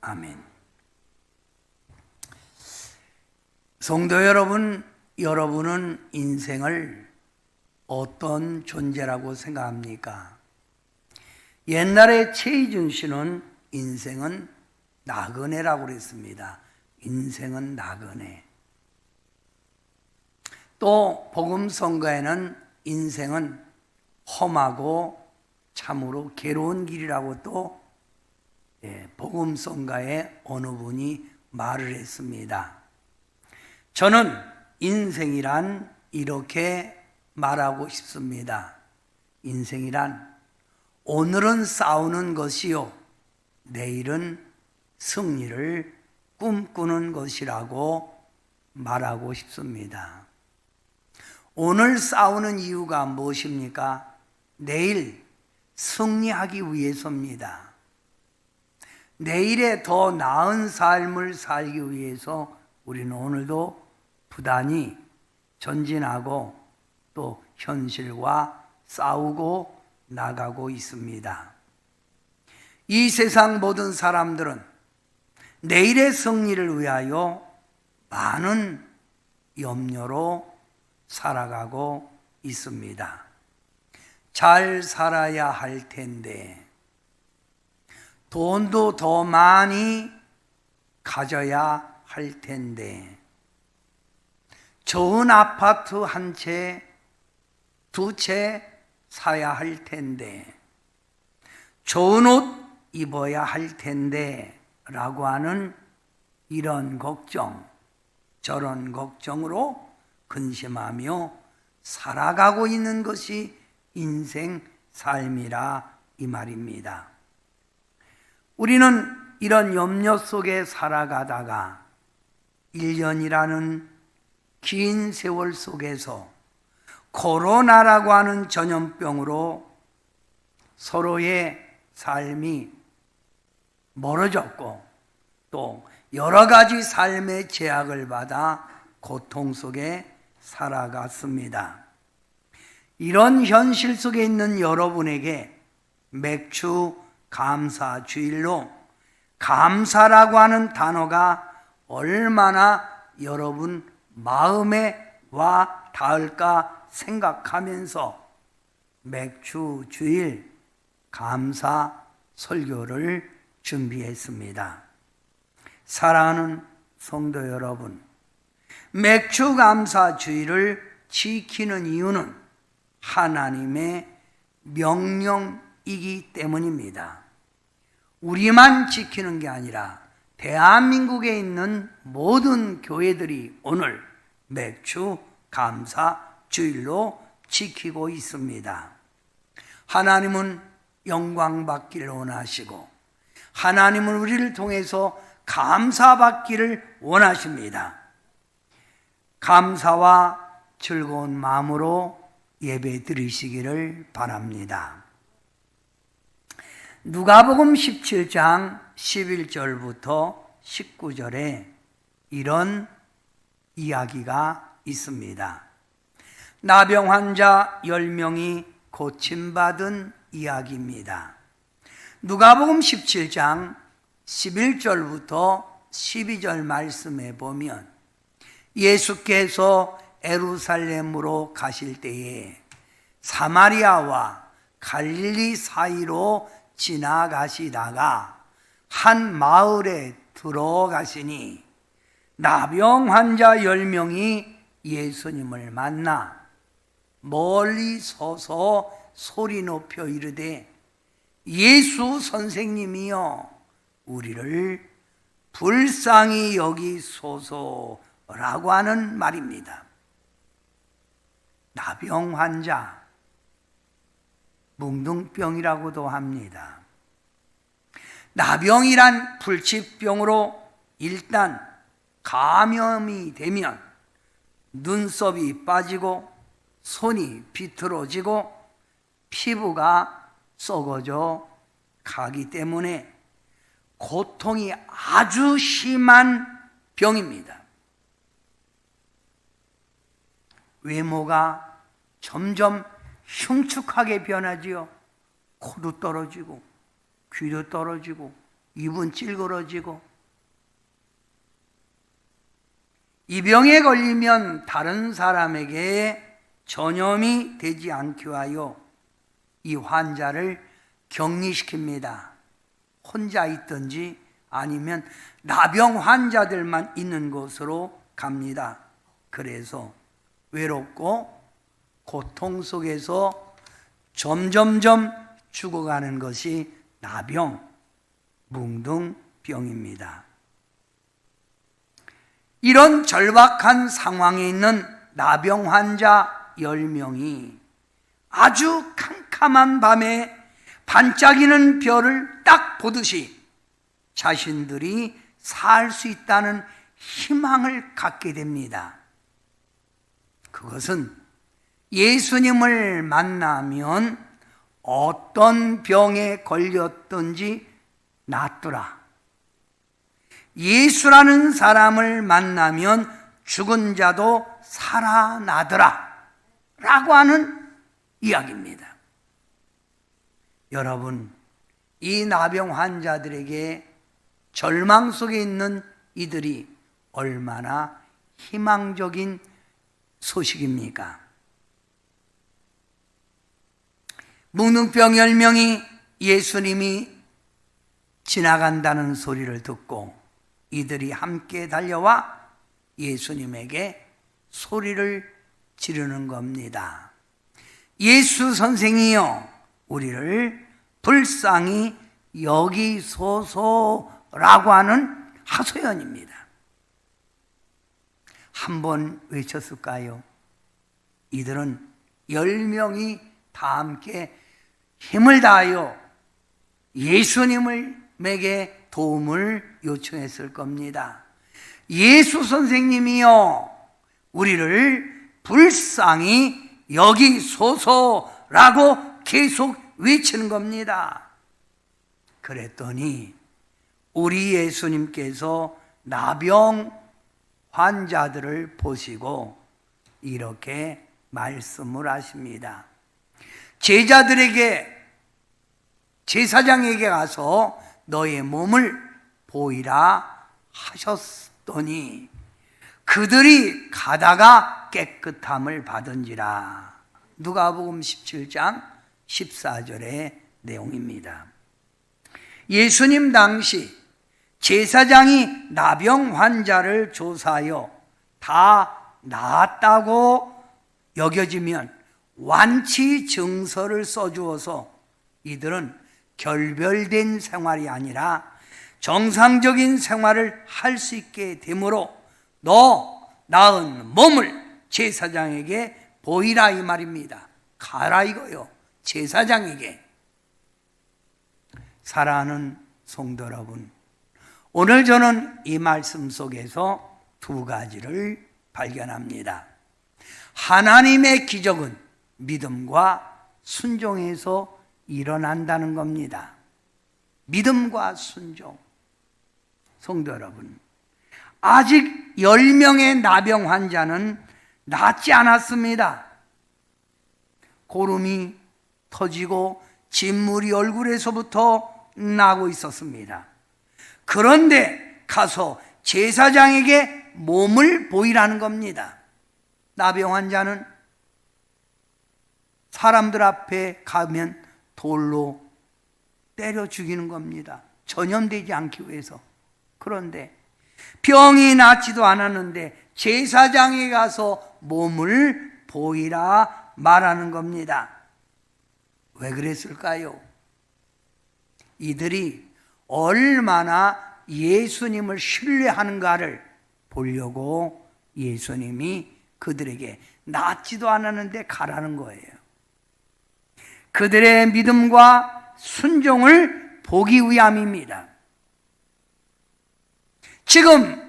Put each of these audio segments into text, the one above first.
아멘. 성도 여러분, 여러분은 인생을 어떤 존재라고 생각합니까? 옛날에 최희준 씨는 인생은 나그네라고 그랬습니다. 인생은 나그네. 또 복음성가에는 인생은 험하고 참으로 괴로운 길이라고 또 복음성가의 어느 분이 말을 했습니다. 저는 인생이란 이렇게 말하고 싶습니다. 인생이란 오늘은 싸우는 것이요, 내일은 승리를 꿈꾸는 것이라고 말하고 싶습니다. 오늘 싸우는 이유가 무엇입니까? 내일 승리하기 위해서입니다. 내일에 더 나은 삶을 살기 위해서 우리는 오늘도 부단히 전진하고 또 현실과 싸우고 나가고 있습니다. 이 세상 모든 사람들은 내일의 승리를 위하여 많은 염려로 살아가고 있습니다. 잘 살아야 할 텐데, 돈도 더 많이 가져야 할 텐데, 좋은 아파트 한 채, 두 채 사야 할 텐데, 좋은 옷 입어야 할 텐데 라고 하는 이런 걱정, 저런 걱정으로 근심하며 살아가고 있는 것이 인생 삶이라 이 말입니다. 우리는 이런 염려 속에 살아가다가 1년이라는 긴 세월 속에서 코로나라고 하는 전염병으로 서로의 삶이 멀어졌고 또 여러 가지 삶의 제약을 받아 고통 속에 살아갔습니다. 이런 현실 속에 있는 여러분에게 맥주 감사 주일로 감사라고 하는 단어가 얼마나 여러분 마음에 와 닿을까 생각하면서 맥주 주일 감사 설교를 준비했습니다. 사랑하는 성도 여러분, 맥주 감사 주일을 지키는 이유는 하나님의 명령이기 때문입니다. 우리만 지키는 게 아니라 대한민국에 있는 모든 교회들이 오늘 맥주 감사 주일로 지키고 있습니다. 하나님은 영광 받기를 원하시고 하나님은 우리를 통해서 감사받기를 원하십니다. 감사와 즐거운 마음으로 예배 드리시기를 바랍니다. 누가복음 17장 11절부터 19절에 이런 이야기가 있습니다. 나병 환자 10명이 고침받은 이야기입니다. 누가복음 17장 11절부터 12절 말씀에 보면 예수께서 예루살렘으로 가실 때에 사마리아와 갈릴리 사이로 지나가시다가 한 마을에 들어가시니 나병 환자 10명이 예수님을 만나 멀리 서서 소리 높여 이르되 예수 선생님이여 우리를 불쌍히 여기소서라고 하는 말입니다. 나병 환자, 뭉둥병이라고도 합니다. 나병이란 불치병으로 일단 감염이 되면 눈썹이 빠지고 손이 비틀어지고 피부가 썩어져 가기 때문에 고통이 아주 심한 병입니다. 외모가 점점 흉측하게 변하지요. 코도 떨어지고 귀도 떨어지고 입은 찔그러지고, 이 병에 걸리면 다른 사람에게 전염이 되지 않게 하여 이 환자를 격리시킵니다. 혼자 있든지 아니면 나병 환자들만 있는 곳으로 갑니다. 그래서 외롭고 고통 속에서 점점점 죽어가는 것이 나병, 뭉둥병입니다. 이런 절박한 상황에 있는 나병 환자 10명이 아주 캄캄한 밤에 반짝이는 별을 딱 보듯이 자신들이 살 수 있다는 희망을 갖게 됩니다. 그것은 예수님을 만나면 어떤 병에 걸렸든지 낫더라. 예수라는 사람을 만나면 죽은 자도 살아나더라 라고 하는 이야기입니다. 여러분, 이 나병 환자들에게 절망 속에 있는 이들이 얼마나 희망적인 소식입니까? 뭉둥병 10명이 예수님이 지나간다는 소리를 듣고 이들이 함께 달려와 예수님에게 소리를 지르는 겁니다. 예수 선생이여, 우리를 불쌍히 여기소서라고 하는 하소연입니다. 한번 외쳤을까요? 이들은 10명이 다 함께 힘을 다하여 예수님에게 도움을 요청했을 겁니다. 예수 선생님이여, 우리를 불쌍히 여기소서라고 계속 외치는 겁니다. 그랬더니 우리 예수님께서 나병 환자들을 보시고 이렇게 말씀을 하십니다. 제자들에게, 제사장에게 가서 너의 몸을 보이라 하셨더니 그들이 가다가 깨끗함을 받은지라. 누가복음 17장 14절의 내용입니다. 예수님 당시 제사장이 나병 환자를 조사하여 다 나았다고 여겨지면 완치 증서를 써주어서 이들은 결별된 생활이 아니라 정상적인 생활을 할 수 있게 되므로 너 나은 몸을 제사장에게 보이라 이 말입니다. 가라 이거요. 제사장에게. 사랑하는 성도 여러분, 오늘 저는 이 말씀 속에서 두 가지를 발견합니다. 하나님의 기적은 믿음과 순종에서 일어난다는 겁니다. 믿음과 순종. 성도 여러분, 아직 10명의 나병 환자는 낫지 않았습니다. 고름이 터지고 진물이 얼굴에서부터 나고 있었습니다. 그런데 가서 제사장에게 몸을 보이라는 겁니다. 나병 환자는 사람들 앞에 가면 돌로 때려 죽이는 겁니다. 전염되지 않기 위해서. 그런데 병이 낫지도 않았는데 제사장에 가서 몸을 보이라 말하는 겁니다. 왜 그랬을까요? 이들이 얼마나 예수님을 신뢰하는가를 보려고 예수님이 그들에게 낫지도 않았는데 가라는 거예요. 그들의 믿음과 순종을 보기 위함입니다. 지금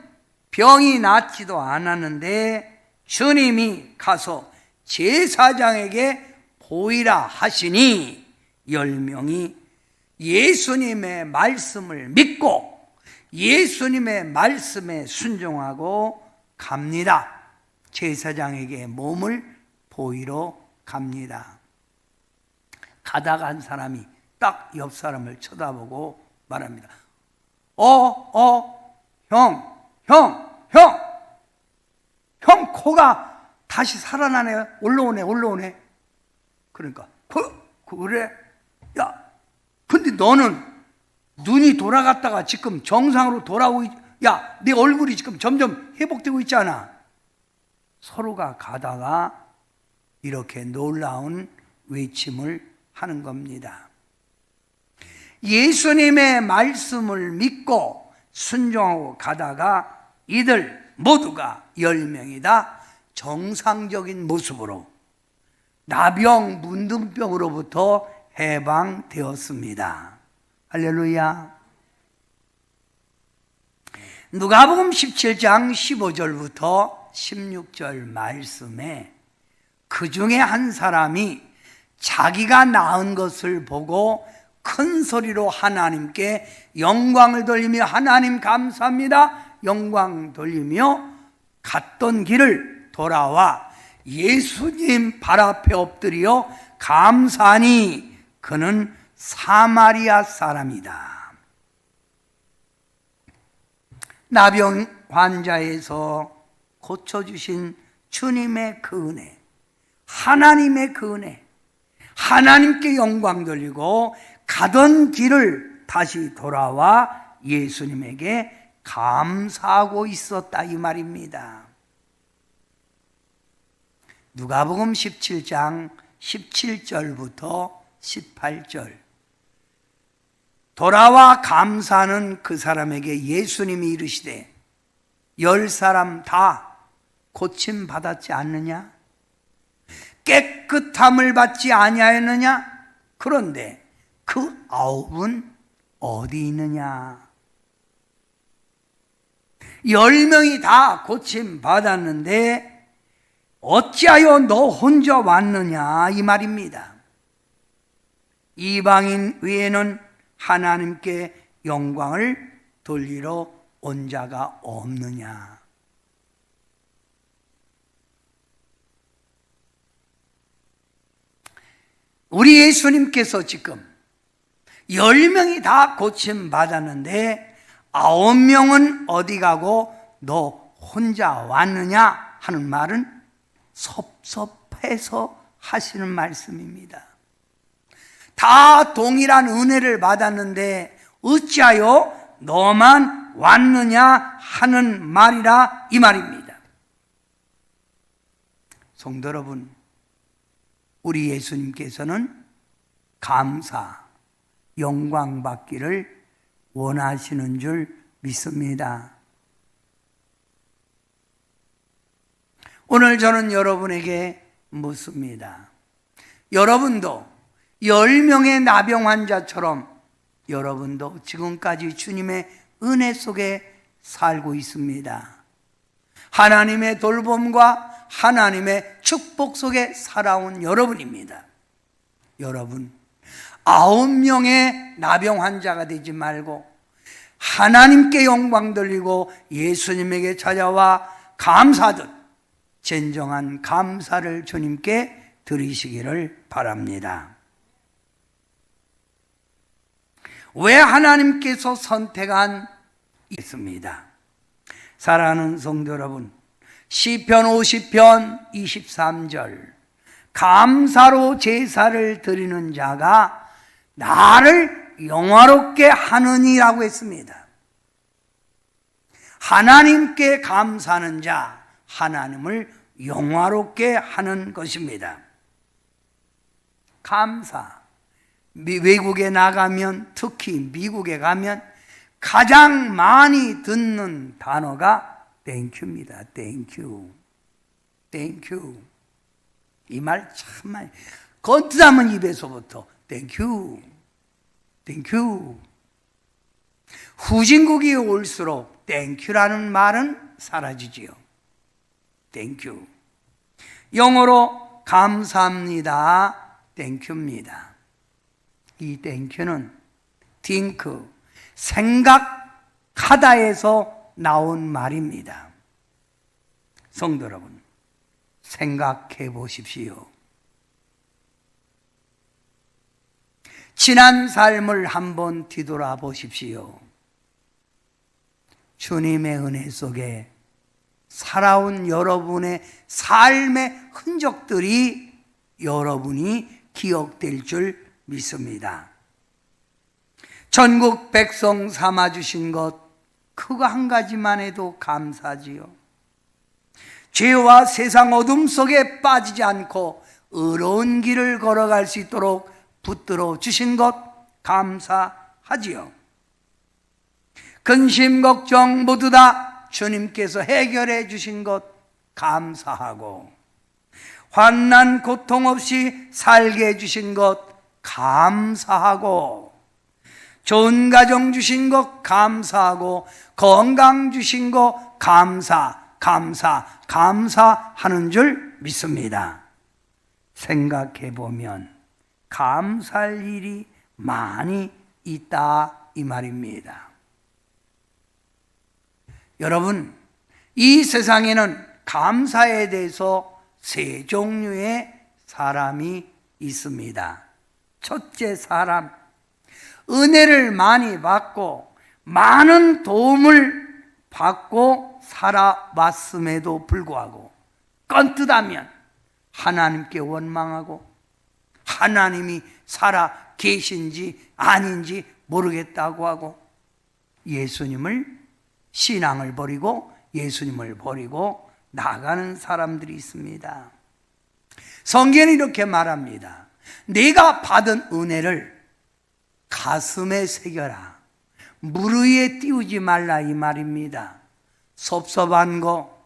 병이 낫지도 않았는데 주님이 가서 제사장에게 보이라 하시니 10명이 예수님의 말씀을 믿고 예수님의 말씀에 순종하고 갑니다. 제사장에게 몸을 보이러 갑니다. 가다가 한 사람이 딱 옆 사람을 쳐다보고 말합니다. 형 코가 다시 살아나네. 올라오네. 그러니까 그래? 야, 근데 너는 눈이 돌아갔다가 지금 정상으로 돌아오고 야, 네 얼굴이 지금 점점 회복되고 있잖아. 서로가 가다가 이렇게 놀라운 외침을 하는 겁니다. 예수님의 말씀을 믿고 순종하고 가다가 이들 모두가 10명이 다 정상적인 모습으로 나병, 문둥병으로부터 해방되었습니다. 할렐루야. 누가복음 17장 15절부터 16절 말씀에 그 중에 한 사람이 자기가 낳은 것을 보고 큰 소리로 하나님께 영광을 돌리며 하나님 감사합니다. 영광 돌리며 갔던 길을 돌아와 예수님 발 앞에 엎드려 감사하니 그는 사마리아 사람이다. 나병 환자에서 고쳐주신 주님의 그 은혜, 하나님의 그 은혜, 하나님께 영광 돌리고 가던 길을 다시 돌아와 예수님에게 감사하고 있었다 이 말입니다. 누가복음 17장 17절부터 18절. 돌아와 감사하는 그 사람에게 예수님이 이르시되 10사람 다 고침 받았지 않느냐? 깨끗함을 받지 아니하였느냐? 그런데 그 9은 어디 있느냐? 10명이 다 고침 받았는데 어찌하여 너 혼자 왔느냐 이 말입니다. 이방인 외에는 하나님께 영광을 돌리러 온 자가 없느냐. 우리 예수님께서 지금 10명이 다 고침 받았는데 9명은 어디 가고 너 혼자 왔느냐 하는 말은 섭섭해서 하시는 말씀입니다. 다 동일한 은혜를 받았는데 어찌하여 너만 왔느냐 하는 말이라 이 말입니다. 성도 여러분, 우리 예수님께서는 감사, 영광 받기를 원하시는 줄 믿습니다. 오늘 저는 여러분에게 묻습니다. 여러분도 10명의 나병 환자처럼 여러분도 지금까지 주님의 은혜 속에 살고 있습니다. 하나님의 돌봄과 하나님의 축복 속에 살아온 여러분입니다. 여러분, 9명의 나병 환자가 되지 말고 하나님께 영광 돌리고 예수님에게 찾아와 감사하듯 진정한 감사를 주님께 드리시기를 바랍니다. 왜 하나님께서 선택한 있습니다. 사랑하는 성도 여러분, 시편 50편 23절 감사로 제사를 드리는 자가 나를 영화롭게 하느니라고 했습니다. 하나님께 감사하는 자, 하나님을 영화롭게 하는 것입니다. 감사. 외국에 나가면, 특히 미국에 가면 가장 많이 듣는 단어가 땡큐입니다. 땡큐. 땡큐. 이 말 참 많이 걷다면 입에서부터 땡큐. 땡큐. 후진국이 올수록 땡큐라는 말은 사라지지요. 땡큐. 영어로 감사합니다. 땡큐입니다. 이 땡큐는 think, 생각하다에서 나온 말입니다. 성도 여러분, 생각해 보십시오. 지난 삶을 한번 뒤돌아 보십시오. 주님의 은혜 속에 살아온 여러분의 삶의 흔적들이 여러분이 기억될 줄 믿습니다. 전국 백성 삼아주신 것, 그거 한 가지만 해도 감사지요. 죄와 세상 어둠 속에 빠지지 않고 의로운 길을 걸어갈 수 있도록 붙들어 주신 것 감사하지요. 근심 걱정 모두 다 주님께서 해결해 주신 것 감사하고, 환난 고통 없이 살게 해주신 것 감사하고, 좋은 가정 주신 것 감사하고, 건강 주신 것 감사하는 줄 믿습니다. 생각해 보면 감사할 일이 많이 있다 이 말입니다. 여러분, 이 세상에는 감사에 대해서 세 종류의 사람이 있습니다. 첫째 사람, 은혜를 많이 받고 많은 도움을 받고 살아왔음에도 불구하고 껌뜯하면 하나님께 원망하고 하나님이 살아 계신지 아닌지 모르겠다고 하고 신앙을 버리고 예수님을 버리고 나가는 사람들이 있습니다. 성경은 이렇게 말합니다. 내가 받은 은혜를 가슴에 새겨라. 무르에 띄우지 말라 이 말입니다. 섭섭한 거,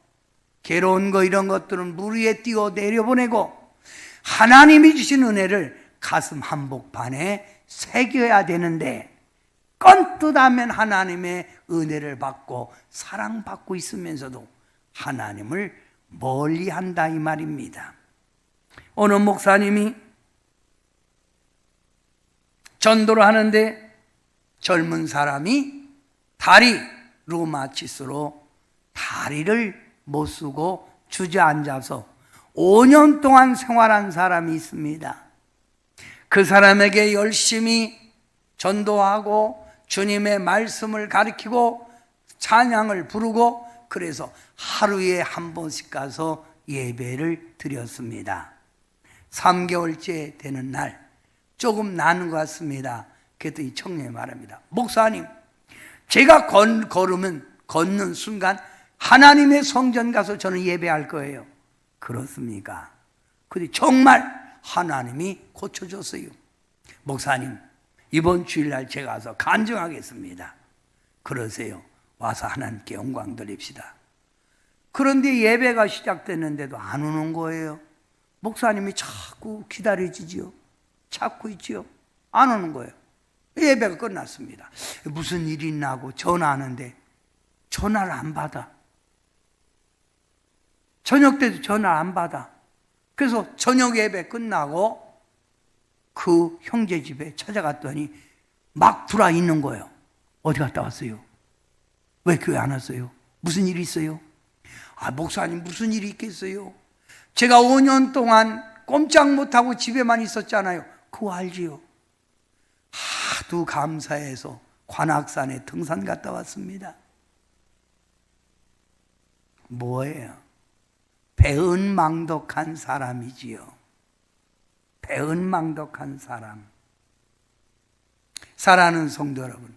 괴로운 거 이런 것들은 무르에 띄워 내려보내고 하나님이 주신 은혜를 가슴 한복판에 새겨야 되는데, 껌뜯하면 하나님의 은혜를 받고 사랑받고 있으면서도 하나님을 멀리한다 이 말입니다. 어느 목사님이 전도를 하는데 젊은 사람이 다리 루마티스로 다리를 못 쓰고 주저앉아서 5년 동안 생활한 사람이 있습니다. 그 사람에게 열심히 전도하고 주님의 말씀을 가르치고 찬양을 부르고, 그래서 하루에 한 번씩 가서 예배를 드렸습니다. 3개월째 되는 날 조금 나는 것 같습니다. 그랬더니 청년이 말합니다. 목사님, 제가 걷는 순간 하나님의 성전 가서 저는 예배할 거예요. 그렇습니까? 근데 정말 하나님이 고쳐줬어요. 목사님, 이번 주일날 제가 가서 간증하겠습니다. 그러세요. 와서 하나님께 영광 돌립시다. 그런데 예배가 시작됐는데도 안 오는 거예요. 목사님이 자꾸 기다려지지요. 찾고 있지요. 안 오는 거예요. 예배가 끝났습니다. 무슨 일이 있나 하고 전화하는데 전화를 안 받아. 저녁 때도 전화를 안 받아. 그래서 저녁 예배 끝나고 그 형제 집에 찾아갔더니 막 들어와 있는 거예요. 어디 갔다 왔어요? 왜 교회 안 왔어요? 무슨 일이 있어요? 목사님, 무슨 일이 있겠어요? 제가 5년 동안 꼼짝 못하고 집에만 있었잖아요. 그거 알지요? 하도 감사해서 관악산에 등산 갔다 왔습니다. 뭐예요? 배은망덕한 사람이지요. 배은망덕한 사람. 사랑하는 성도 여러분,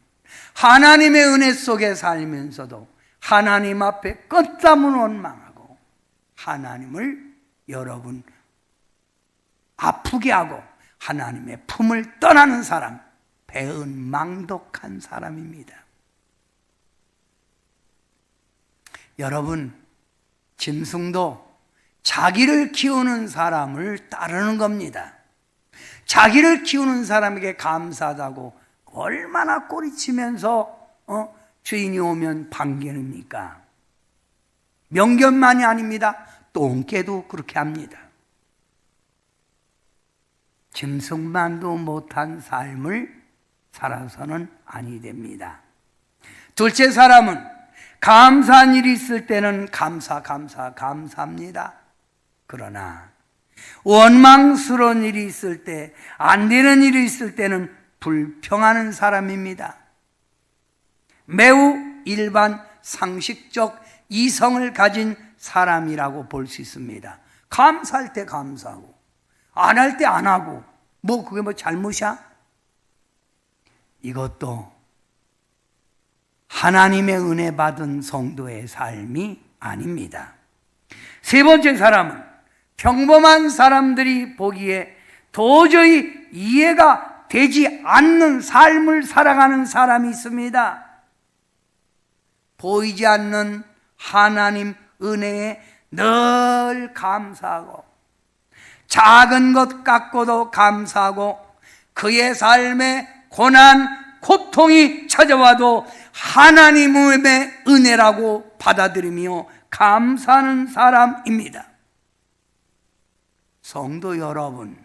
하나님의 은혜 속에 살면서도 하나님 앞에 끝없는 원망하고 하나님을 여러분 아프게 하고 하나님의 품을 떠나는 사람, 배은망덕한 사람입니다. 여러분, 짐승도 자기를 키우는 사람을 따르는 겁니다. 자기를 키우는 사람에게 감사하다고 얼마나 꼬리치면서 주인이 오면 반겨입니까? 명견만이 아닙니다. 똥개도 그렇게 합니다. 짐승만도 못한 삶을 살아서는 아니 됩니다. 둘째 사람은 감사한 일이 있을 때는 감사합니다. 그러나 원망스러운 일이 있을 때, 안 되는 일이 있을 때는 불평하는 사람입니다. 매우 일반 상식적 이성을 가진 사람이라고 볼 수 있습니다. 감사할 때 감사하고 안 할 때 안 하고 그게 잘못이야? 이것도 하나님의 은혜 받은 성도의 삶이 아닙니다. 세 번째 사람은 평범한 사람들이 보기에 도저히 이해가 되지 않는 삶을 살아가는 사람이 있습니다. 보이지 않는 하나님 은혜에 늘 감사하고 작은 것 갖고도 감사하고 그의 삶에 고난, 고통이 찾아와도 하나님의 은혜라고 받아들이며 감사하는 사람입니다. 성도 여러분,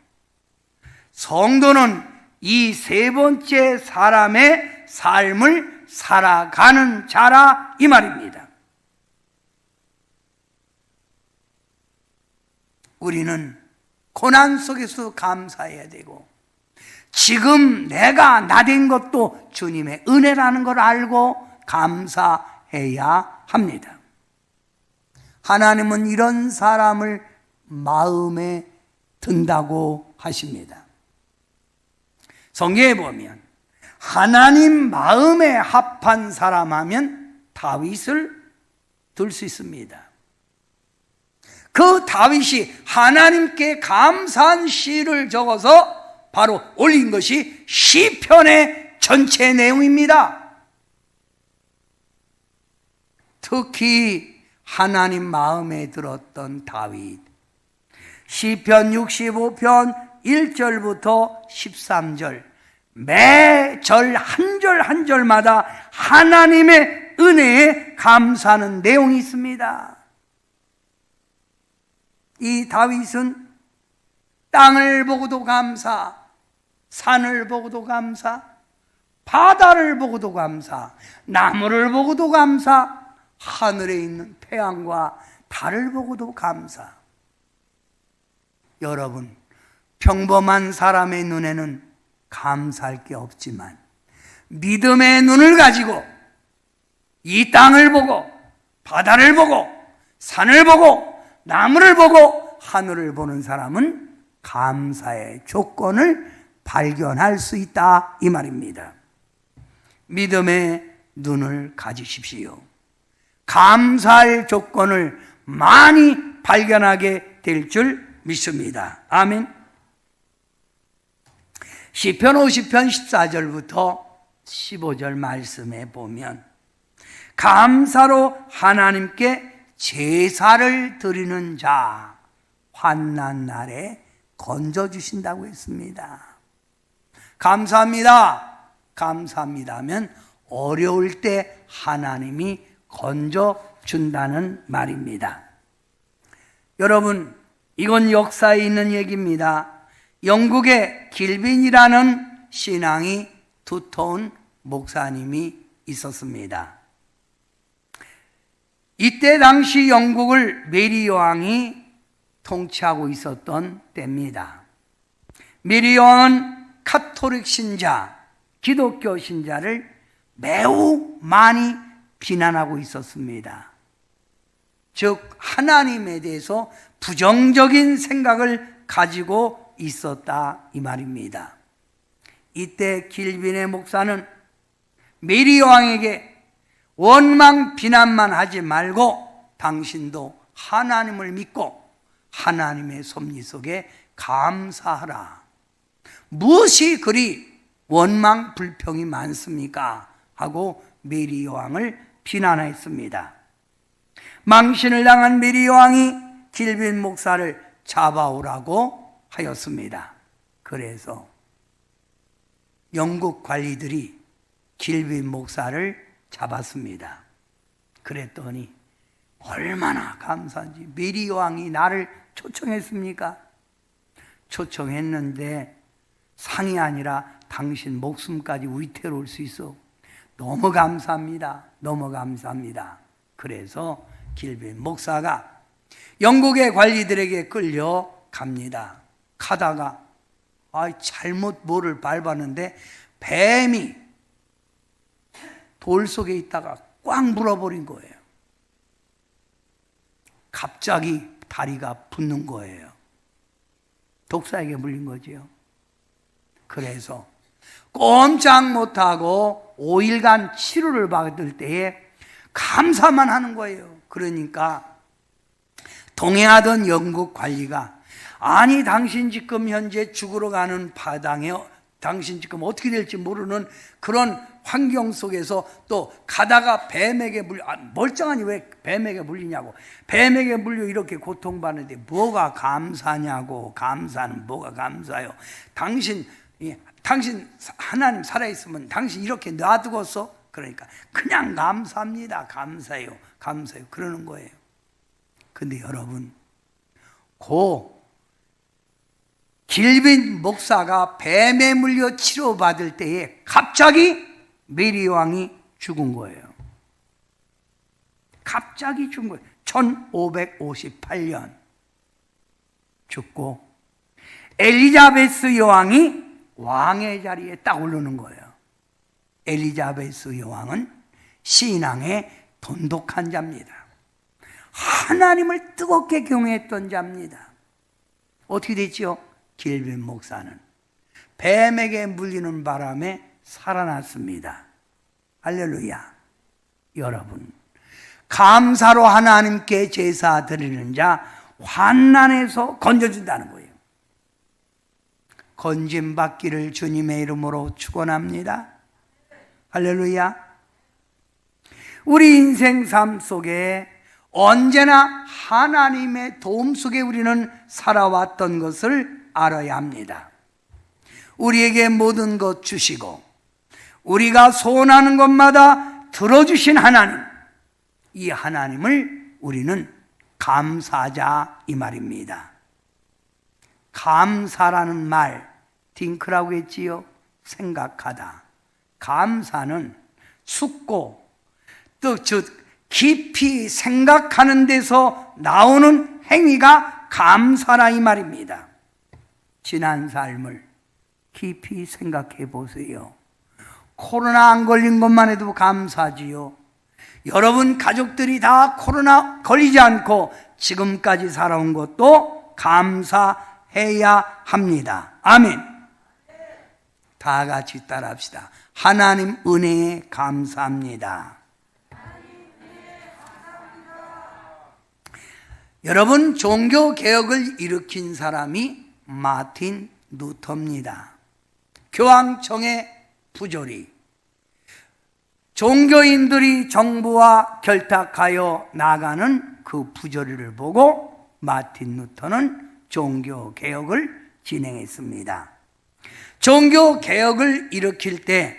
성도는 이 세 번째 사람의 삶을 살아가는 자라 이 말입니다. 우리는 고난 속에서 감사해야 되고 지금 내가 나된 것도 주님의 은혜라는 걸 알고 감사해야 합니다. 하나님은 이런 사람을 마음에 든다고 하십니다. 성경에 보면 하나님 마음에 합한 사람 하면 다윗을 들 수 있습니다. 그 다윗이 하나님께 감사한 시를 적어서 바로 올린 것이 시편의 전체 내용입니다. 특히 하나님 마음에 들었던 다윗, 시편 65편 1절부터 13절 매 절 한 절 한 절마다 하나님의 은혜에 감사하는 내용이 있습니다. 이 다윗은 땅을 보고도 감사, 산을 보고도 감사, 바다를 보고도 감사, 나무를 보고도 감사, 하늘에 있는 태양과 달을 보고도 감사. 여러분, 평범한 사람의 눈에는 감사할 게 없지만 믿음의 눈을 가지고 이 땅을 보고 바다를 보고 산을 보고 나무를 보고 하늘을 보는 사람은 감사의 조건을 발견할 수 있다 이 말입니다. 믿음의 눈을 가지십시오. 감사할 조건을 많이 발견하게 될 줄 믿습니다. 아멘. 시편 50편 14절부터 15절 말씀에 보면 감사로 하나님께 제사를 드리는 자 환난 날에 건져주신다고 했습니다. 감사합니다. 감사합니다 하면 어려울 때 하나님이 건져준다는 말입니다. 여러분, 이건 역사에 있는 얘기입니다. 영국에 길빈이라는 신앙이 두터운 목사님이 있었습니다. 이때 당시 영국을 메리 여왕이 통치하고 있었던 때입니다. 메리 여왕은 카톨릭 신자, 기독교 신자를 매우 많이 비난하고 있었습니다. 즉 하나님에 대해서 부정적인 생각을 가지고 있었다 이 말입니다. 이때 길빈의 목사는 메리 여왕에게 원망 비난만 하지 말고 당신도 하나님을 믿고 하나님의 섭리 속에 감사하라. 무엇이 그리 원망 불평이 많습니까? 하고 메리 여왕을 비난했습니다. 망신을 당한 메리 여왕이 길빈 목사를 잡아오라고 하였습니다. 그래서 영국 관리들이 길빈 목사를 잡았습니다. 그랬더니 얼마나 감사한지. 메리 여왕이 나를 초청했습니까? 초청했는데 상이 아니라 당신 목숨까지 위태로울 수 있어. 너무 감사합니다. 너무 감사합니다. 그래서 길빈 목사가 영국의 관리들에게 끌려갑니다. 가다가 잘못 뭐를 밟았는데 뱀이 돌 속에 있다가 꽉 물어버린 거예요. 갑자기 다리가 붓는 거예요. 독사에게 물린 거지요. 그래서 꼼짝 못하고 5일간 치료를 받을 때에 감사만 하는 거예요. 그러니까 동행하던 영국 관리가 아니 당신 지금 현재 죽으러 가는 바당에 당신 지금 어떻게 될지 모르는 그런 환경 속에서 또 가다가 뱀에게 물려 멀쩡하니 왜 뱀에게 물리냐고 뱀에게 물려 이렇게 고통받는데 뭐가 감사냐고 감사는 뭐가 감사요 당신 하나님 살아있으면 당신 이렇게 놔두고서 그러니까 그냥 감사합니다 감사해요 그러는 거예요. 근데 여러분 길빈 목사가 뱀에 물려 치료받을 때에 갑자기 메리 왕이 죽은 거예요. 갑자기 죽은 거예요. 1558년 죽고 엘리자베스 여왕이 왕의 자리에 딱 오르는 거예요. 엘리자베스 여왕은 신앙의 돈독한 자입니다. 하나님을 뜨겁게 경외했던 자입니다. 어떻게 됐지요? 길빈 목사는 뱀에게 물리는 바람에 살아났습니다. 할렐루야. 여러분 감사로 하나님께 제사 드리는 자 환난에서 건져준다는 거예요. 건짐받기를 주님의 이름으로 축원합니다. 할렐루야. 우리 인생 삶 속에 언제나 하나님의 도움 속에 우리는 살아왔던 것을 알아야 합니다. 우리에게 모든 것 주시고 우리가 소원하는 것마다 들어주신 하나님, 이 하나님을 우리는 감사하자 이 말입니다. 감사라는 말 딩크라고 했지요. 생각하다. 감사는 숙고 즉 깊이 생각하는 데서 나오는 행위가 감사라 이 말입니다. 지난 삶을 깊이 생각해 보세요. 코로나 안 걸린 것만 해도 감사지요. 여러분 가족들이 다 코로나 걸리지 않고 지금까지 살아온 것도 감사해야 합니다. 아멘. 다 같이 따라합시다. 하나님 은혜에 감사합니다. 여러분 종교개혁을 일으킨 사람이 마틴 루터입니다. 교황청의 부조리, 종교인들이 정부와 결탁하여 나가는 그 부조리를 보고 마틴 루터는 종교개혁을 진행했습니다. 종교개혁을 일으킬 때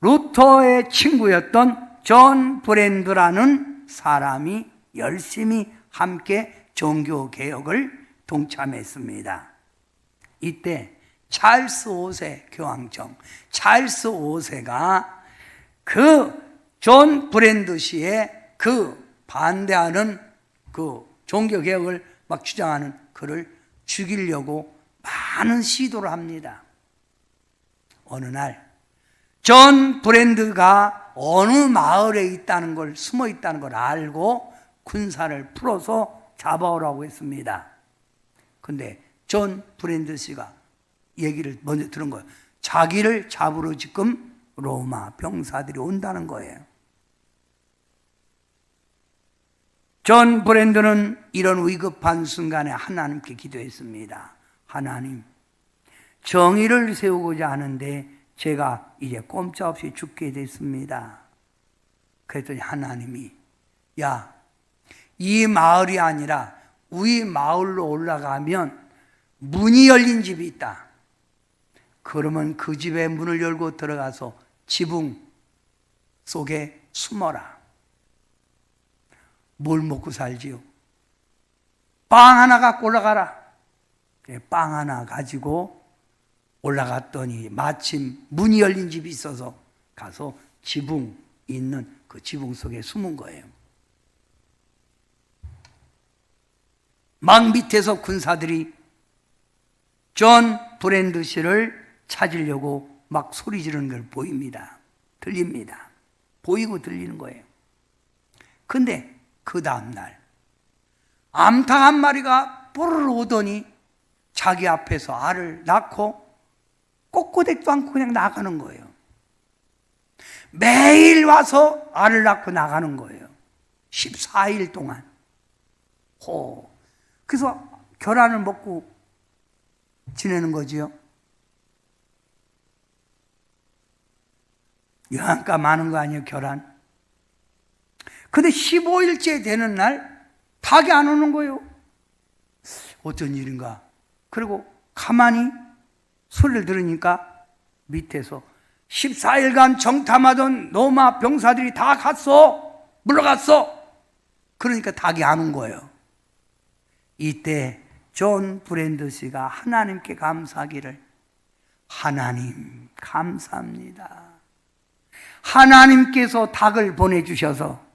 루터의 친구였던 존 브랜드라는 사람이 열심히 함께 종교개혁을 동참했습니다. 이때 찰스 5세 교황청, 찰스 5세가 그 존 브랜드시의 그 반대하는 그 종교개혁을 막 주장하는 그를 죽이려고 많은 시도를 합니다. 어느 날 존 브랜드가 어느 마을에 있다는 걸, 숨어 있다는 걸 알고 군사를 풀어서 잡아오라고 했습니다. 근데 존 브랜드 씨가 얘기를 먼저 들은 거예요. 자기를 잡으러 지금 로마 병사들이 온다는 거예요. 존 브랜드는 이런 위급한 순간에 하나님께 기도했습니다. 하나님, 정의를 세우고자 하는데 제가 이제 꼼짝없이 죽게 됐습니다. 그랬더니 하나님이 야, 이 마을이 아니라 우리 마을로 올라가면 문이 열린 집이 있다. 그러면 그 집에 문을 열고 들어가서 지붕 속에 숨어라. 뭘 먹고 살지요? 빵 하나 갖고 올라가라. 빵 하나 가지고 올라갔더니 마침 문이 열린 집이 있어서 가서 지붕 있는 그 지붕 속에 숨은 거예요. 막 밑에서 군사들이 존 브랜드 씨를 찾으려고 막 소리 지르는 걸 보입니다. 들립니다. 보이고 들리는 거예요. 근데 그 다음날 암탉 한 마리가 뽀르르 오더니 자기 앞에서 알을 낳고 꼬꼬댁도 않고 그냥 나가는 거예요. 매일 와서 알을 낳고 나가는 거예요. 14일 동안. 그래서 계란을 먹고 지내는 거지요. 영양가 많은 거 아니에요, 계란. 근데 15일째 되는 날 닭이 안 오는 거예요. 어쩐 일인가. 그리고 가만히 소리를 들으니까 밑에서 14일간 정탐하던 로마 병사들이 다 갔어. 물러갔어. 그러니까 닭이 안 온 거예요. 이때 존 브랜드시가 하나님께 감사하기를, 하나님 감사합니다. 하나님께서 닭을 보내주셔서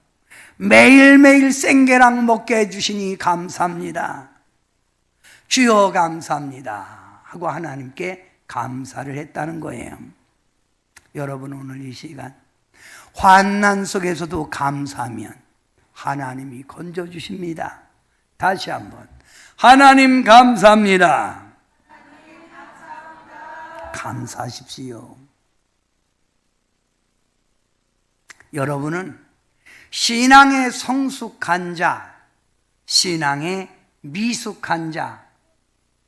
매일매일 생계랑 먹게 해주시니 감사합니다. 주여 감사합니다 하고 하나님께 감사를 했다는 거예요. 여러분, 오늘 이 시간 환난 속에서도 감사하면 하나님이 건져주십니다. 다시 한번, 하나님 감사합니다. 감사하십시오. 여러분은 신앙의 성숙한 자, 신앙의 미숙한 자,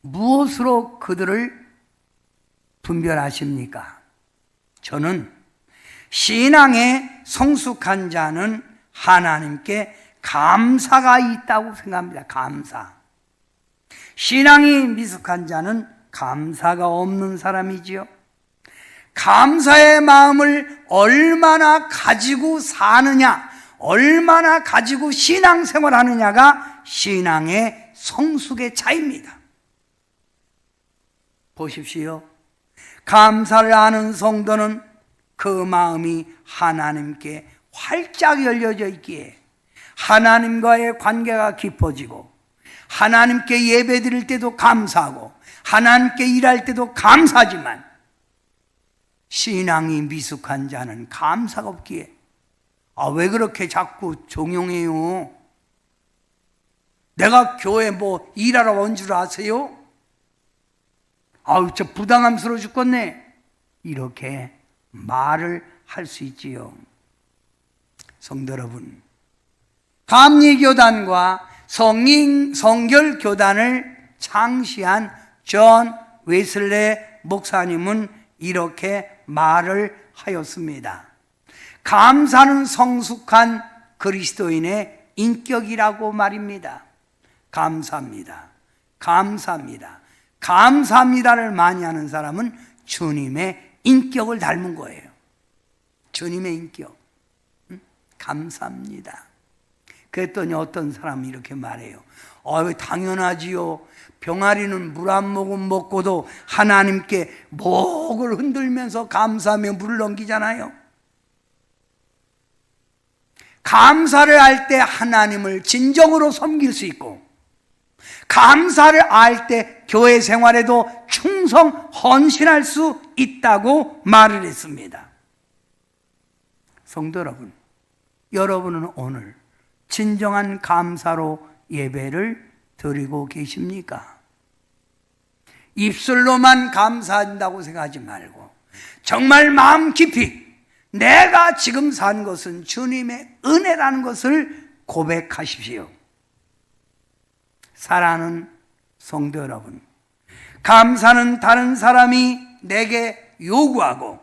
무엇으로 그들을 분별하십니까? 저는 신앙의 성숙한 자는 하나님께 감사가 있다고 생각합니다. 감사. 신앙이 미숙한 자는 감사가 없는 사람이지요. 감사의 마음을 얼마나 가지고 사느냐, 얼마나 가지고 신앙생활 하느냐가 신앙의 성숙의 차이입니다. 보십시오. 감사를 하는 성도는 그 마음이 하나님께 활짝 열려져 있기에 하나님과의 관계가 깊어지고, 하나님께 예배 드릴 때도 감사하고 하나님께 일할 때도 감사하지만, 신앙이 미숙한 자는 감사가 없기에 왜 그렇게 자꾸 종용해요? 내가 교회 뭐 일하러 온 줄 아세요? 저 부당함스러워 죽겠네. 이렇게 말을 할 수 있지요. 성도 여러분, 감리교단과 성결교단을 창시한 존 웨슬레 목사님은 이렇게 말을 하였습니다. 감사는 성숙한 그리스도인의 인격이라고 말입니다. 감사합니다. 감사합니다. 감사합니다를 많이 하는 사람은 주님의 인격을 닮은 거예요. 주님의 인격. 감사합니다. 그랬더니 어떤 사람이 이렇게 말해요. 당연하지요. 병아리는 물 한 모금 먹고도 하나님께 목을 흔들면서 감사하며 물을 넘기잖아요. 감사를 할 때 하나님을 진정으로 섬길 수 있고, 감사를 할 때 교회 생활에도 충성 헌신할 수 있다고 말을 했습니다. 성도 여러분, 여러분은 오늘 진정한 감사로 예배를 드리고 계십니까? 입술로만 감사한다고 생각하지 말고 정말 마음 깊이 내가 지금 산 것은 주님의 은혜라는 것을 고백하십시오. 사랑하는 성도 여러분, 감사는 다른 사람이 내게 요구하고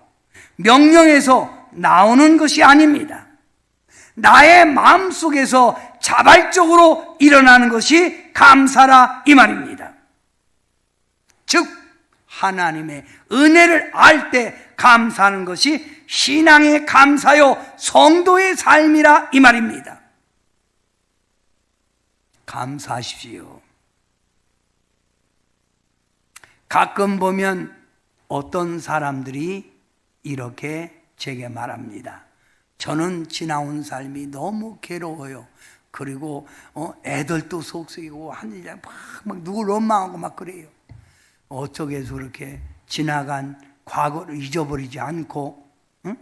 명령해서 나오는 것이 아닙니다. 나의 마음속에서 자발적으로 일어나는 것이 감사라 이 말입니다. 즉 하나님의 은혜를 알 때 감사하는 것이 신앙의 감사요 성도의 삶이라 이 말입니다. 감사하십시오. 가끔 보면 어떤 사람들이 이렇게 제게 말합니다. 저는 지나온 삶이 너무 괴로워요. 그리고 애들도 속썩이고 하늘에 막 누굴 원망하고 막 그래요. 어쩌게서 그렇게 지나간 과거를 잊어버리지 않고, 응?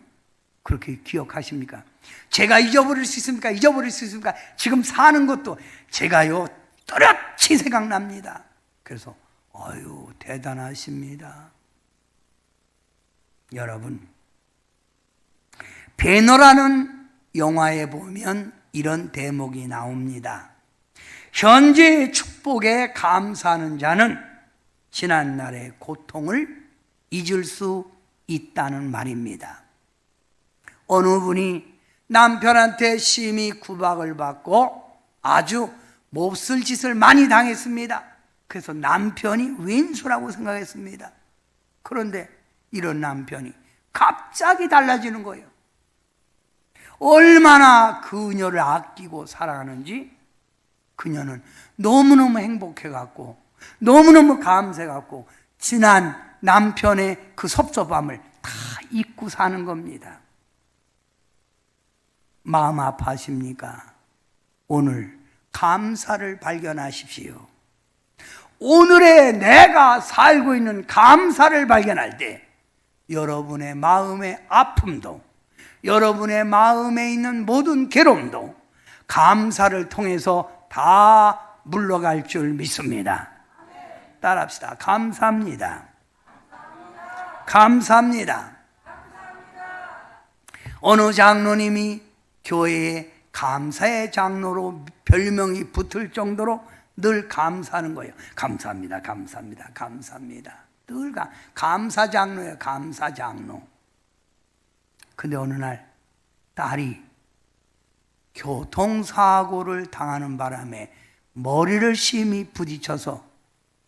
그렇게 기억하십니까? 제가 잊어버릴 수 있습니까? 잊어버릴 수 있습니까? 지금 사는 것도 제가요 또렷이 생각납니다. 그래서 아유 대단하십니다. 여러분, 배너라는 영화에 보면 이런 대목이 나옵니다. 현재의 축복에 감사하는 자는 지난날의 고통을 잊을 수 있다는 말입니다. 어느 분이 남편한테 심히 구박을 받고 아주 몹쓸 짓을 많이 당했습니다. 그래서 남편이 왼수라고 생각했습니다. 그런데 이런 남편이 갑자기 달라지는 거예요. 얼마나 그녀를 아끼고 사랑하는지 그녀는 너무너무 행복해갖고 너무너무 감사해갖고 지난 남편의 그 섭섭함을 다 잊고 사는 겁니다. 마음 아파하십니까? 오늘 감사를 발견하십시오. 오늘의 내가 살고 있는 감사를 발견할 때 여러분의 마음의 아픔도 여러분의 마음에 있는 모든 괴로움도 감사를 통해서 다 물러갈 줄 믿습니다. 따라합시다. 감사합니다. 감사합니다. 어느 장로님이 교회에 감사의 장로로 별명이 붙을 정도로 늘 감사하는 거예요. 감사합니다. 감사합니다. 감사합니다. 늘 감사 장로예요. 감사 장로. 근데 어느 날 딸이 교통사고를 당하는 바람에 머리를 심히 부딪혀서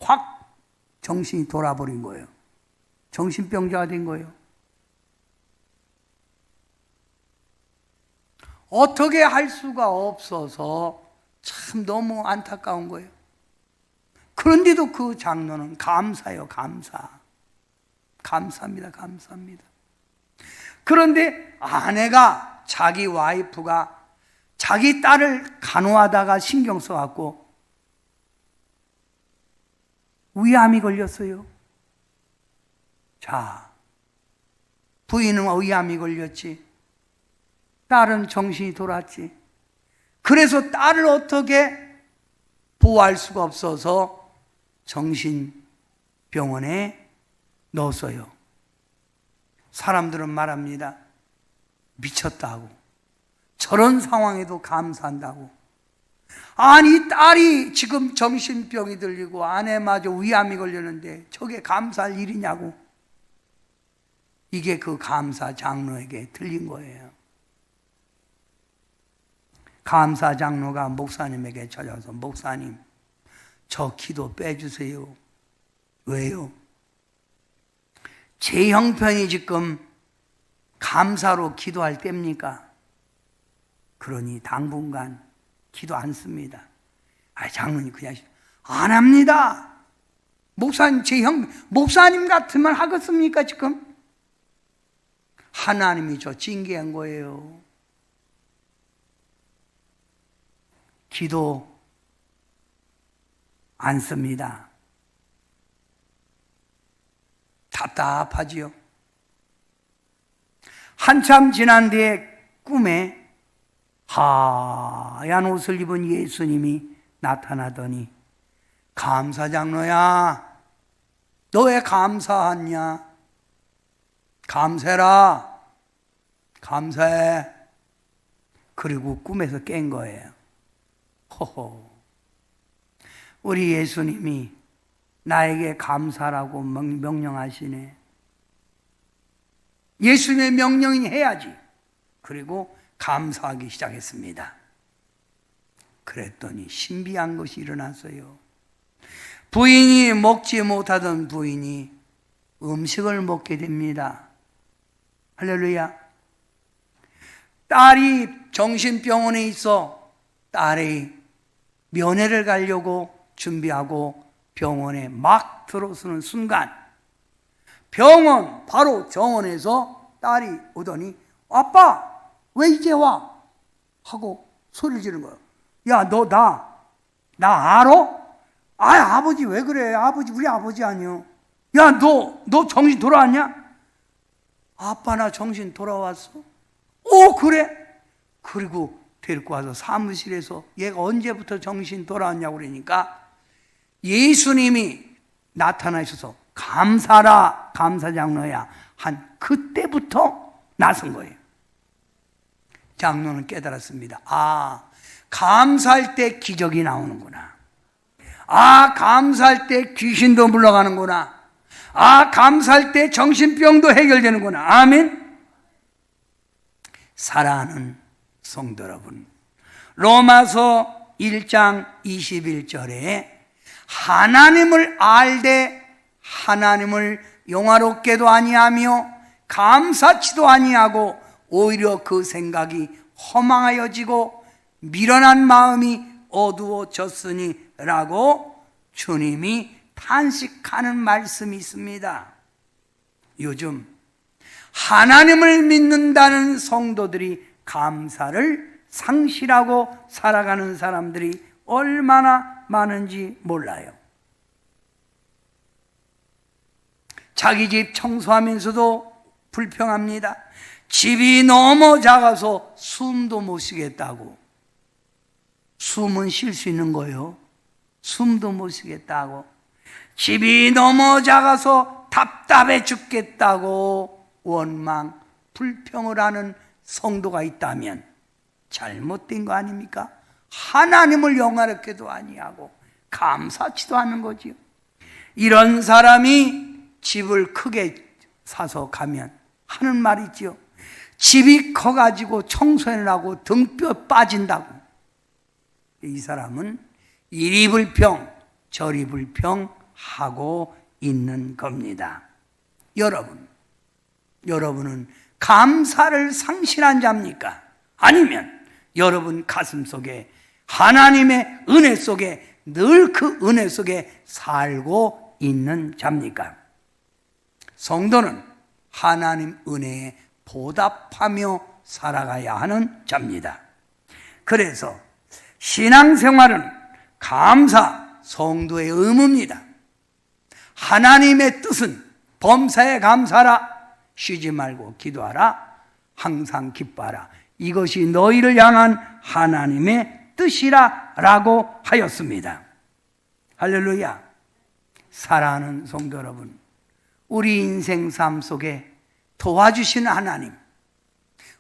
확 정신이 돌아버린 거예요. 정신병자가 된 거예요. 어떻게 할 수가 없어서 참 너무 안타까운 거예요. 그런데도 그 장로는 감사해요. 감사. 감사합니다. 감사합니다. 그런데 아내가 자기 와이프가 자기 딸을 간호하다가 신경 써갖고 위암이 걸렸어요. 자, 부인은 위암이 걸렸지. 딸은 정신이 돌았지. 그래서 딸을 어떻게 보호할 수가 없어서 정신병원에 넣었어요. 사람들은 말합니다. 미쳤다고. 저런 상황에도 감사한다고. 아니, 딸이 지금 정신병이 들리고 아내마저 위암이 걸렸는데 저게 감사할 일이냐고. 이게 그 감사 장로에게 들린 거예요. 감사 장로가 목사님에게 찾아와서 목사님, 저 기도 빼주세요. 왜요? 제 형편이 지금 감사로 기도할 때입니까? 그러니 당분간 기도 안 씁니다. 아, 장로님 그냥 안 합니다. 목사님, 목사님 같으면 하겠습니까 지금? 하나님이 저 징계한 거예요. 기도 안 씁니다. 답답하지요. 한참 지난 뒤에 꿈에 하얀 옷을 입은 예수님이 나타나더니 감사장로야, 너 왜 감사하냐? 감사해라. 감사해. 그리고 꿈에서 깬 거예요. 호호. 우리 예수님이 나에게 감사라고 명령하시네. 예수님의 명령이 해야지. 그리고 감사하기 시작했습니다. 그랬더니 신비한 것이 일어났어요. 부인이 먹지 못하던 부인이 음식을 먹게 됩니다. 할렐루야. 딸이 정신병원에 있어 딸이 면회를 가려고 준비하고 병원에 막 들어서는 순간 병원, 바로 정원에서 딸이 오더니 아빠 왜 이제 와? 하고 소리를 지르는 거예요. 야, 너 나 알아? 아, 아버지 왜 그래? 아버지 우리 아버지 아니요. 야, 너 정신 돌아왔냐? 아빠 나 정신 돌아왔어. 오, 그래? 그리고 데리고 와서 사무실에서 얘가 언제부터 정신 돌아왔냐고 그러니까 예수님이 나타나셔서 감사라, 감사장로야 한 그때부터 나선 거예요. 장로는 깨달았습니다. 아, 감사할 때 기적이 나오는구나. 아, 감사할 때 귀신도 물러가는구나. 아, 감사할 때 정신병도 해결되는구나. 아멘. 사랑하는 성도 여러분, 로마서 1장 21절에 하나님을 알되 하나님을 영화롭게도 아니하며 감사치도 아니하고 오히려 그 생각이 허망하여지고 미련한 마음이 어두워졌으니 라고 주님이 탄식하는 말씀이 있습니다. 요즘 하나님을 믿는다는 성도들이 감사를 상실하고 살아가는 사람들이 얼마나 많은지 몰라요. 자기 집 청소하면서도 불평합니다. 집이 너무 작아서 숨도 못 쉬겠다고. 숨은 쉴 수 있는 거예요. 숨도 못 쉬겠다고. 집이 너무 작아서 답답해 죽겠다고 원망, 불평을 하는 성도가 있다면 잘못된 거 아닙니까? 하나님을 영화롭게도 아니하고 감사치도 않는 거지요. 이런 사람이 집을 크게 사서 가면 하는 말이 있지요. 집이 커가지고 청소해라고 등뼈 빠진다고. 이 사람은 이리 불평 저리 불평하고 있는 겁니다. 여러분은 감사를 상실한 자입니까? 아니면 여러분 가슴 속에 하나님의 은혜 속에 늘 그 은혜 속에 살고 있는 자입니까? 성도는 하나님 은혜에 보답하며 살아가야 하는 자입니다. 그래서 신앙생활은 감사, 성도의 의무입니다. 하나님의 뜻은 범사에 감사하라, 쉬지 말고 기도하라, 항상 기뻐하라. 이것이 너희를 향한 하나님의 뜻이라 라고 하였습니다. 할렐루야. 사랑하는 성도 여러분, 우리 인생 삶 속에 도와주시는 하나님,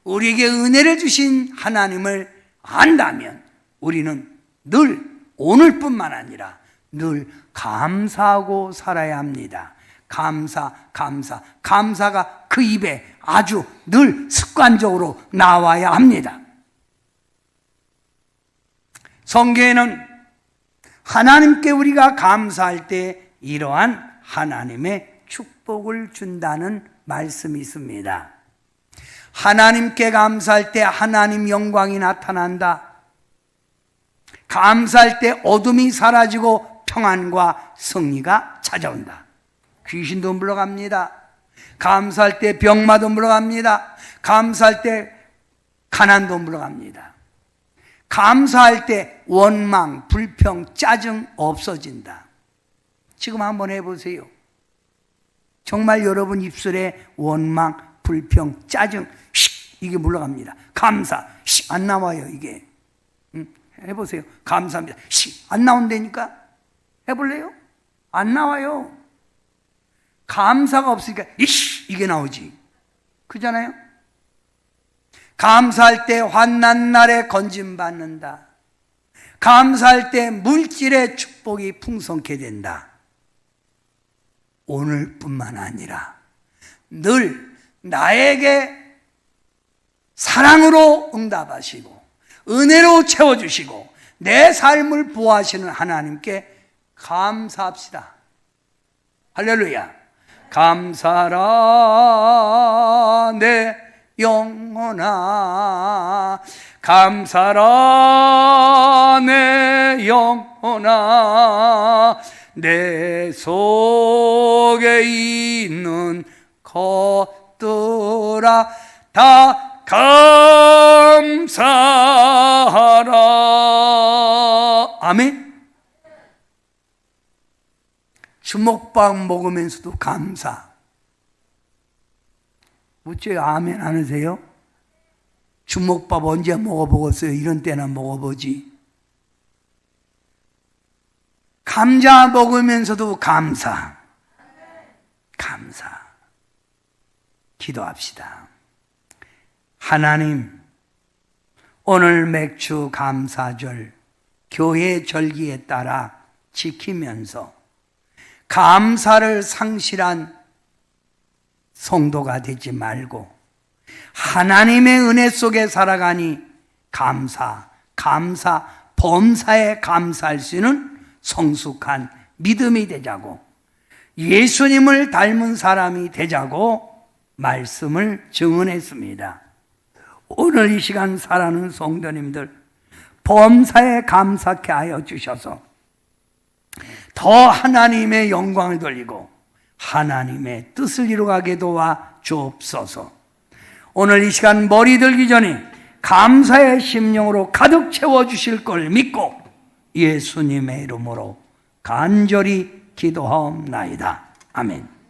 우리에게 은혜를 주신 하나님을 안다면 우리는 늘 오늘뿐만 아니라 늘 감사하고 살아야 합니다. 감사가 그 입에 아주 늘 습관적으로 나와야 합니다. 성경에는 하나님께 우리가 감사할 때 이러한 하나님의 축복을 준다는 말씀이 있습니다. 하나님께 감사할 때 하나님 영광이 나타난다. 감사할 때 어둠이 사라지고 평안과 승리가 찾아온다. 귀신도 물러갑니다. 감사할 때 병마도 물러갑니다. 감사할 때 가난도 물러갑니다. 감사할 때 원망, 불평, 짜증 없어진다. 지금 한번 해보세요. 정말 여러분 입술에 원망, 불평, 짜증 이게 물러갑니다. 감사 안 나와요. 이게 해보세요. 감사합니다. 안 나온다니까. 해볼래요? 안 나와요. 감사가 없으니까 이게 나오지. 그잖아요. 감사할 때 환난 날에 건짐받는다. 감사할 때 물질의 축복이 풍성케 된다. 오늘뿐만 아니라 늘 나에게 사랑으로 응답하시고 은혜로 채워주시고 내 삶을 보호하시는 하나님께 감사합시다. 할렐루야. 감사라 내 영혼아, 감사라 내 영혼아, 내 속에 있는 것들아 다 감사하라. 아멘. 주먹밥 먹으면서도 감사. 어째 아멘 안 하세요? 주먹밥 언제 먹어보겠어요? 이런 때나 먹어보지. 감자 먹으면서도 감사. 기도합시다. 하나님, 오늘 맥주 감사절 교회 절기에 따라 지키면서 감사를 상실한 성도가 되지 말고 하나님의 은혜 속에 살아가니 범사에 감사할 수 있는 성숙한 믿음이 되자고, 예수님을 닮은 사람이 되자고 말씀을 증언했습니다. 오늘 이 시간 살아가는 성도님들, 범사에 감사케 하여 주셔서 더 하나님의 영광을 돌리고 하나님의 뜻을 이루어가게 도와 주옵소서. 오늘 이 시간 머리 들기 전에 감사의 심령으로 가득 채워주실 걸 믿고 예수님의 이름으로 간절히 기도하옵나이다. 아멘.